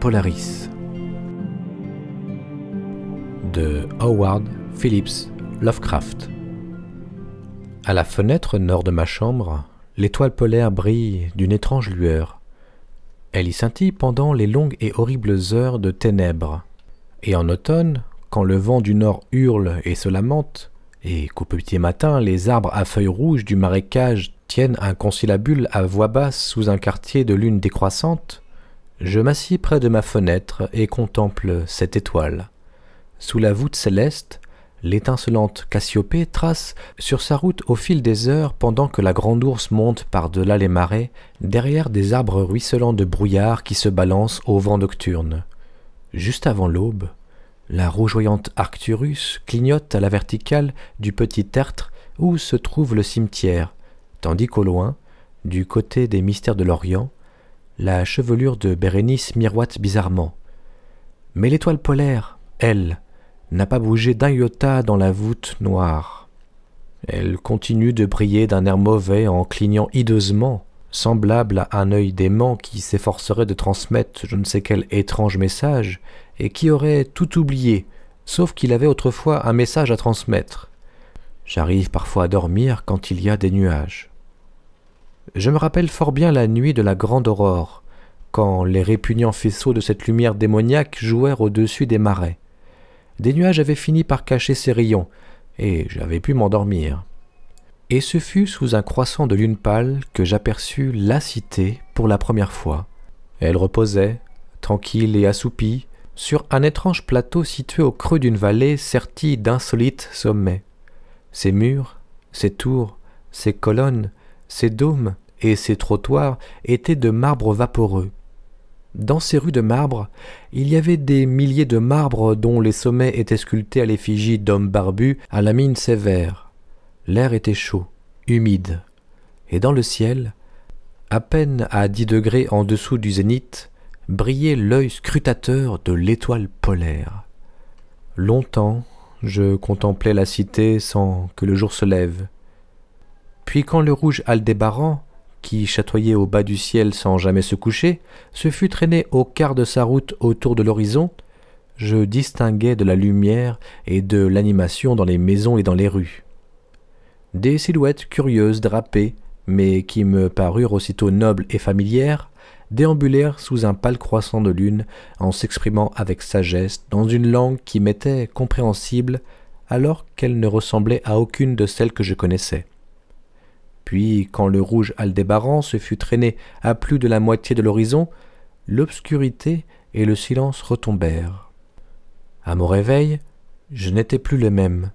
Polaris de Howard Phillips Lovecraft. À la fenêtre nord de ma chambre, l'étoile polaire brille d'une étrange lueur. Elle y scintille pendant les longues et horribles heures de ténèbres. Et en automne, quand le vent du nord hurle et se lamente, et qu'au petit matin les arbres à feuilles rouges du marécage tiennent un conciliabule à voix basse sous un quartier de lune décroissante, je m'assis près de ma fenêtre et contemple cette étoile. Sous la voûte céleste, l'étincelante Cassiopée trace sur sa route au fil des heures pendant que la grande ours monte par-delà les marais, derrière des arbres ruisselants de brouillard qui se balancent au vent nocturne. Juste avant l'aube, la rougeoyante Arcturus clignote à la verticale du petit tertre où se trouve le cimetière, tandis qu'au loin, du côté des mystères de l'Orient, la chevelure de Bérénice miroite bizarrement. Mais l'étoile polaire, elle, n'a pas bougé d'un iota dans la voûte noire. Elle continue de briller d'un air mauvais en clignant hideusement, semblable à un œil dément qui s'efforcerait de transmettre je ne sais quel étrange message et qui aurait tout oublié, sauf qu'il avait autrefois un message à transmettre. J'arrive parfois à dormir quand il y a des nuages. Je me rappelle fort bien la nuit de la grande aurore, quand les répugnants faisceaux de cette lumière démoniaque jouèrent au-dessus des marais. Des nuages avaient fini par cacher ces rayons, et j'avais pu m'endormir. Et ce fut sous un croissant de lune pâle que j'aperçus la cité pour la première fois. Elle reposait, tranquille et assoupie, sur un étrange plateau situé au creux d'une vallée sertie d'insolites sommets. Ses murs, ses tours, ses colonnes, ses dômes et ses trottoirs étaient de marbre vaporeux. Dans ces rues de marbre, il y avait des milliers de marbres dont les sommets étaient sculptés à l'effigie d'hommes barbus à la mine sévère. L'air était chaud, humide, et dans le ciel, à peine à 10 degrés en dessous du zénith, brillait l'œil scrutateur de l'étoile polaire. Longtemps, je contemplais la cité sans que le jour se lève. Puis quand le rouge Aldébaran, qui chatoyait au bas du ciel sans jamais se coucher, se fut traîné au quart de sa route autour de l'horizon, je distinguai de la lumière et de l'animation dans les maisons et dans les rues. Des silhouettes curieuses drapées, mais qui me parurent aussitôt nobles et familières, déambulèrent sous un pâle croissant de lune en s'exprimant avec sagesse dans une langue qui m'était compréhensible alors qu'elle ne ressemblait à aucune de celles que je connaissais. Puis, quand le rouge Aldébaran se fut traîné à plus de la moitié de l'horizon, l'obscurité et le silence retombèrent. À mon réveil, je n'étais plus le même.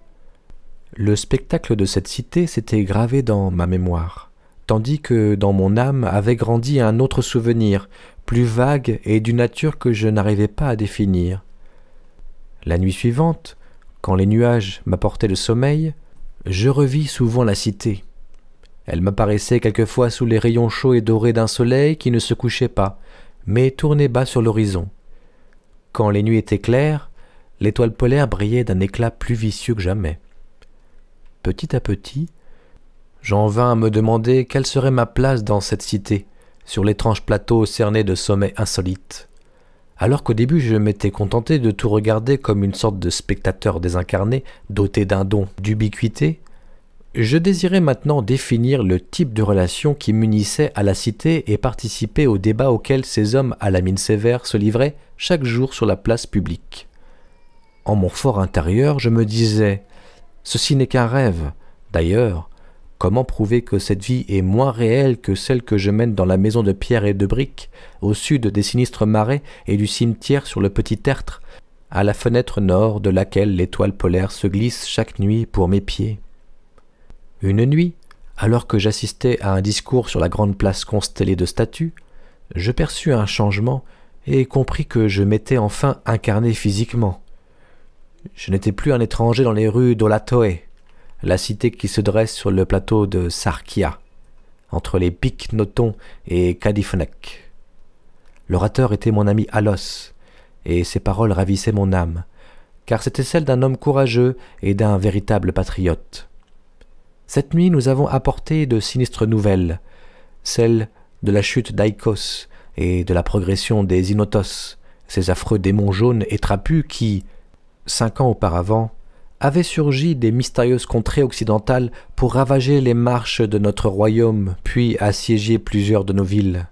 Le spectacle de cette cité s'était gravé dans ma mémoire, tandis que dans mon âme avait grandi un autre souvenir, plus vague et d'une nature que je n'arrivais pas à définir. La nuit suivante, quand les nuages m'apportaient le sommeil, je revis souvent la cité. Elle m'apparaissait quelquefois sous les rayons chauds et dorés d'un soleil qui ne se couchait pas, mais tournait bas sur l'horizon. Quand les nuits étaient claires, l'étoile polaire brillait d'un éclat plus vicieux que jamais. Petit à petit, j'en vins à me demander quelle serait ma place dans cette cité, sur l'étrange plateau cerné de sommets insolites. Alors qu'au début je m'étais contenté de tout regarder comme une sorte de spectateur désincarné, doté d'un don d'ubiquité, je désirais maintenant définir le type de relation qui m'unissait à la cité et participer au débat auquel ces hommes à la mine sévère se livraient chaque jour sur la place publique. En mon fort intérieur, je me disais « Ceci n'est qu'un rêve. D'ailleurs, comment prouver que cette vie est moins réelle que celle que je mène dans la maison de pierre et de briques, au sud des sinistres marais et du cimetière sur le petit tertre, à la fenêtre nord de laquelle l'étoile polaire se glisse chaque nuit pour mes pieds ?» Une nuit, alors que j'assistais à un discours sur la grande place constellée de statues, je perçus un changement et compris que je m'étais enfin incarné physiquement. Je n'étais plus un étranger dans les rues d'Olatoé, la cité qui se dresse sur le plateau de Sarkia, entre les pics Noton et Kadifonek. L'orateur était mon ami Alos, et ses paroles ravissaient mon âme, car c'était celle d'un homme courageux et d'un véritable patriote. Cette nuit, nous avons apporté de sinistres nouvelles, celles de la chute d'Aïkos et de la progression des Inotos, ces affreux démons jaunes et trapus qui, 5 ans auparavant, avaient surgi des mystérieuses contrées occidentales pour ravager les marches de notre royaume, puis assiéger plusieurs de nos villes.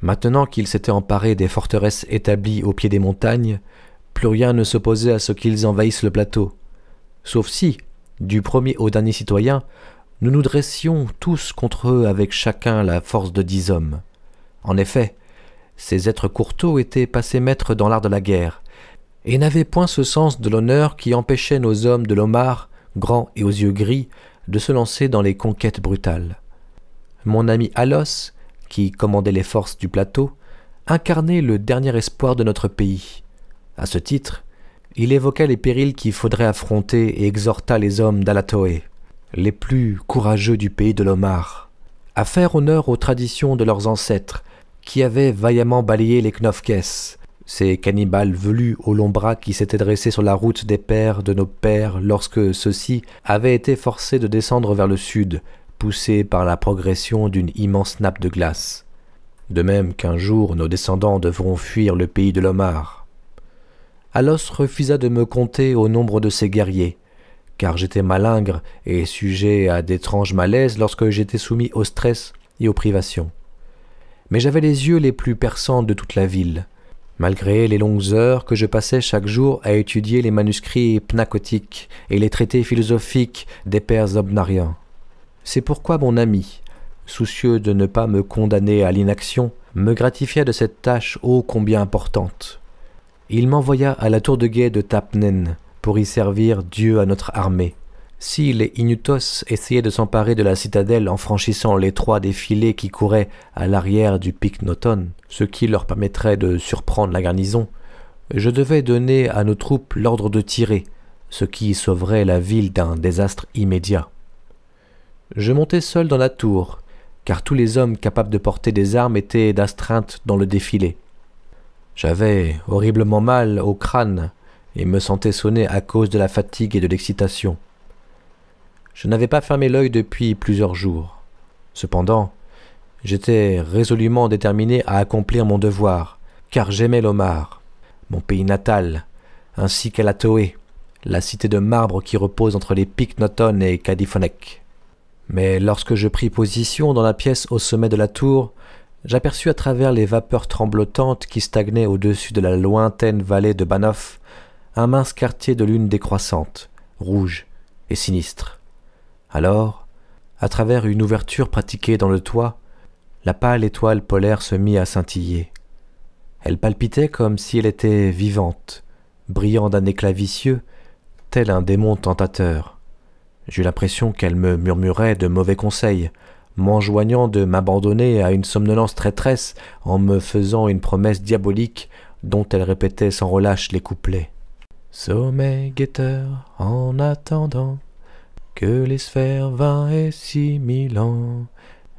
Maintenant qu'ils s'étaient emparés des forteresses établies au pied des montagnes, plus rien ne s'opposait à ce qu'ils envahissent le plateau. Sauf si, du premier au dernier citoyen, nous nous dressions tous contre eux avec chacun la force de 10 hommes. En effet, ces êtres courteaux étaient passés maîtres dans l'art de la guerre, et n'avaient point ce sens de l'honneur qui empêchait nos hommes de l'Omar, grands et aux yeux gris, de se lancer dans les conquêtes brutales. Mon ami Alos, qui commandait les forces du plateau, incarnait le dernier espoir de notre pays. À ce titre, il évoqua les périls qu'il faudrait affronter et exhorta les hommes d'Alatoé, les plus courageux du pays de l'Omar, à faire honneur aux traditions de leurs ancêtres, qui avaient vaillamment balayé les Knofkes, ces cannibales velus aux longs bras qui s'étaient dressés sur la route des pères de nos pères lorsque ceux-ci avaient été forcés de descendre vers le sud, poussés par la progression d'une immense nappe de glace. De même qu'un jour nos descendants devront fuir le pays de l'Omar. Alos refusa de me compter au nombre de ces guerriers, car j'étais malingre et sujet à d'étranges malaises lorsque j'étais soumis au stress et aux privations. Mais j'avais les yeux les plus perçants de toute la ville, malgré les longues heures que je passais chaque jour à étudier les manuscrits pnacotiques et les traités philosophiques des pères obnariens. C'est pourquoi mon ami, soucieux de ne pas me condamner à l'inaction, me gratifia de cette tâche ô combien importante. Il m'envoya à la tour de guet de Tapnen pour y servir Dieu à notre armée. Si les Inutos essayaient de s'emparer de la citadelle en franchissant l'étroit défilé qui courait à l'arrière du pic Noton, ce qui leur permettrait de surprendre la garnison, je devais donner à nos troupes l'ordre de tirer, ce qui sauverait la ville d'un désastre immédiat. Je montai seul dans la tour, car tous les hommes capables de porter des armes étaient d'astreinte dans le défilé. J'avais horriblement mal au crâne et me sentais sonner à cause de la fatigue et de l'excitation. Je n'avais pas fermé l'œil depuis plusieurs jours. Cependant, j'étais résolument déterminé à accomplir mon devoir, car j'aimais l'Omar, mon pays natal, ainsi qu'Alatoé, la cité de marbre qui repose entre les pics Noton et Kadifonek. Mais lorsque je pris position dans la pièce au sommet de la tour, j'aperçus à travers les vapeurs tremblotantes qui stagnaient au-dessus de la lointaine vallée de Banoff un mince quartier de lune décroissante, rouge et sinistre. Alors, à travers une ouverture pratiquée dans le toit, la pâle étoile polaire se mit à scintiller. Elle palpitait comme si elle était vivante, brillant d'un éclat vicieux, tel un démon tentateur. J'eus l'impression qu'elle me murmurait de mauvais conseils, m'enjoignant de m'abandonner à une somnolence traîtresse en me faisant une promesse diabolique dont elle répétait sans relâche les couplets. Sommeil guetteur, en attendant que les sphères 20 et 6000 ans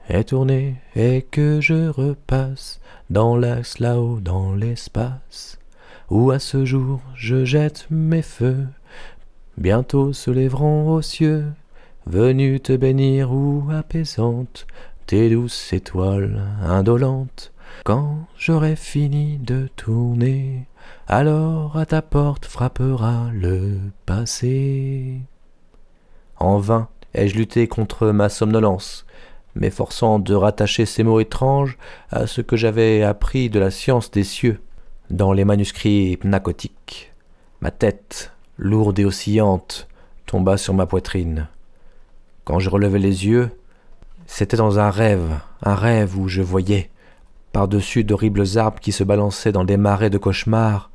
aient tourné et que je repasse dans l'axe là-haut dans l'espace, où à ce jour je jette mes feux, bientôt se lèveront aux cieux, venus te bénir ou apaisantes, tes douces étoiles indolentes. Quand j'aurai fini de tourner, alors à ta porte frappera le passé. En vain ai-je lutté contre ma somnolence, m'efforçant de rattacher ces mots étranges à ce que j'avais appris de la science des cieux dans les manuscrits pnacotiques. Ma tête, lourde et oscillante, tomba sur ma poitrine. Quand je relevai les yeux, c'était dans un rêve où je voyais, par-dessus d'horribles arbres qui se balançaient dans des marais de cauchemars,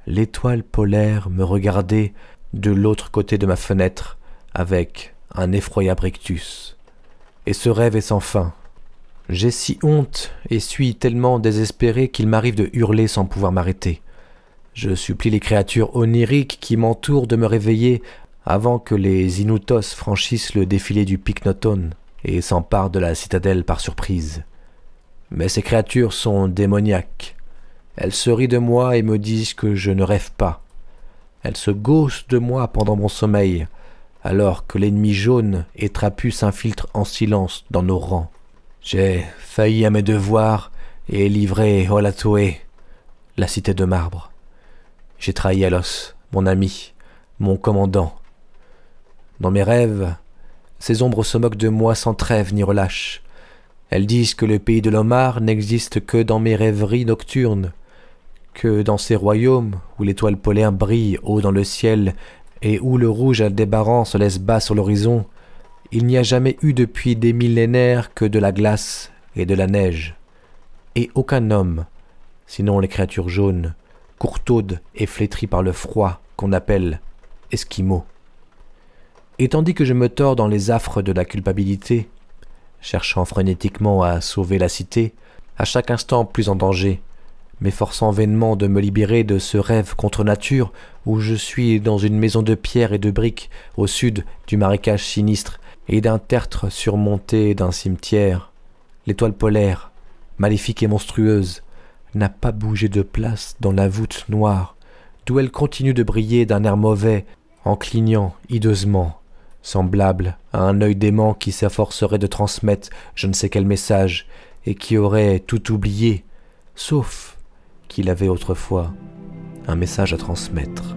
l'étoile polaire me regarder de l'autre côté de ma fenêtre avec un effroyable rictus. Et ce rêve est sans fin. J'ai si honte et suis tellement désespéré qu'il m'arrive de hurler sans pouvoir m'arrêter. Je supplie les créatures oniriques qui m'entourent de me réveiller avant que les Inutos franchissent le défilé du pic Noton et s'emparent de la citadelle par surprise. Mais ces créatures sont démoniaques. Elles se rient de moi et me disent que je ne rêve pas. Elles se gaussent de moi pendant mon sommeil, alors que l'ennemi jaune et trapu s'infiltre en silence dans nos rangs. J'ai failli à mes devoirs et livré Olatoé, la cité de marbre. J'ai trahi Alos, mon ami, mon commandant. Dans mes rêves, ces ombres se moquent de moi sans trêve ni relâche. Elles disent que le pays de l'Omar n'existe que dans mes rêveries nocturnes, que dans ces royaumes où l'étoile polaire brille haut dans le ciel et où le rouge Aldébaran se laisse bas sur l'horizon, il n'y a jamais eu depuis des millénaires que de la glace et de la neige. Et aucun homme, sinon les créatures jaunes, courtaudes et flétries par le froid qu'on appelle esquimaux. Et tandis que je me tords dans les affres de la culpabilité, cherchant frénétiquement à sauver la cité, à chaque instant plus en danger, m'efforçant vainement de me libérer de ce rêve contre nature où je suis dans une maison de pierre et de briques au sud du marécage sinistre et d'un tertre surmonté d'un cimetière, l'étoile polaire, maléfique et monstrueuse, n'a pas bougé de place dans la voûte noire, d'où elle continue de briller d'un air mauvais, en clignant hideusement, semblable à un œil dément qui s'efforcerait de transmettre je ne sais quel message, et qui aurait tout oublié, sauf qu'il avait autrefois un message à transmettre.